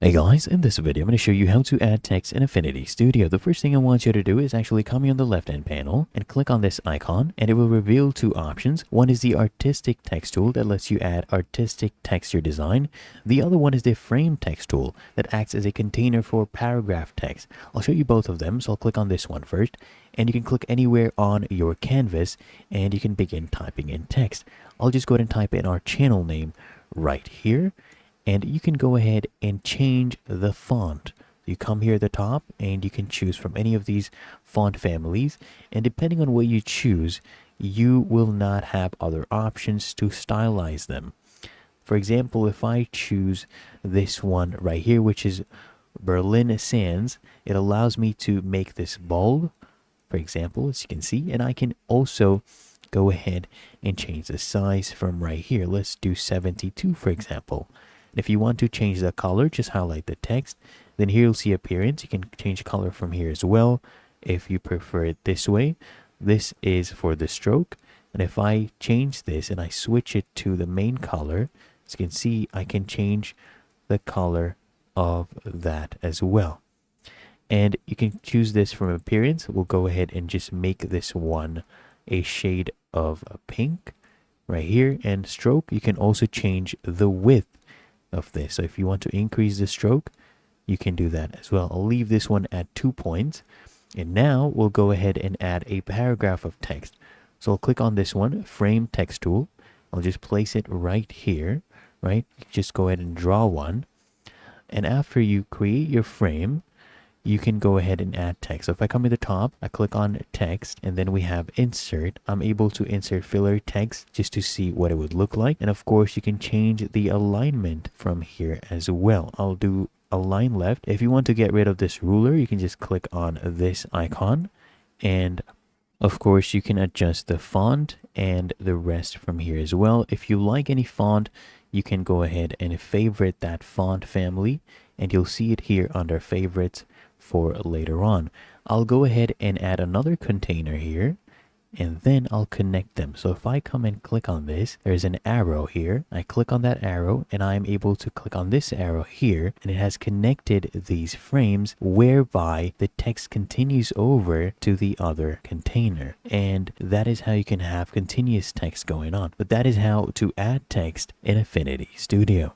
Hey guys, in this video I'm going to show you how to add text in Affinity Studio. The first thing I want you to do is actually come here on the left hand panel and click on this icon, and it will reveal two options. One is the artistic text tool that lets you add artistic texture design. The other one is the frame text tool that acts as a container for paragraph text. I'll show you both of them, so I'll click on this one first, and you can click anywhere on your canvas and you can begin typing in text. I'll just go ahead and type in our channel name right here. And you can go ahead and change the font. You come here at the top and you can choose from any of these font families. And depending on what you choose, you will not have other options to stylize them. For example, if I choose this one right here, which is Berlin Sans, it allows me to make this bold, for example, as you can see. And I can also go ahead and change the size from right here. Let's do 72, for example. If you want to change the color, just highlight the text. Then here you'll see appearance. You can change color from here as well if you prefer it this way. This is for the stroke. And if I change this and I switch it to the main color, as you can see, I can change the color of that as well. And you can choose this from appearance. We'll go ahead and just make this one a shade of pink right here. And stroke, you can also change the width of this. So if you want to increase the stroke, you can do that as well. I'll leave this one at 2 points. And now we'll go ahead and add a paragraph of text. So I'll click on this one, frame text tool. I'll just place it right here, right? You just go ahead and draw one. And after you create your frame, you can go ahead and add text. So if I come to the top, I click on text, and then we have insert. I'm able to insert filler text just to see what it would look like. And of course, you can change the alignment from here as well. I'll do align left. If you want to get rid of this ruler, you can just click on this icon. And of course, you can adjust the font and the rest from here as well. If you like any font, you can go ahead and favorite that font family, and you'll see it here under favorites for later on. I'll go ahead and add another container here, and then I'll connect them. So if I come and click on this, there's an arrow here. I click on that arrow and I'm able to click on this arrow here, and it has connected these frames whereby the text continues over to the other container. And that is how you can have continuous text going on. But that is how to add text in Affinity Studio.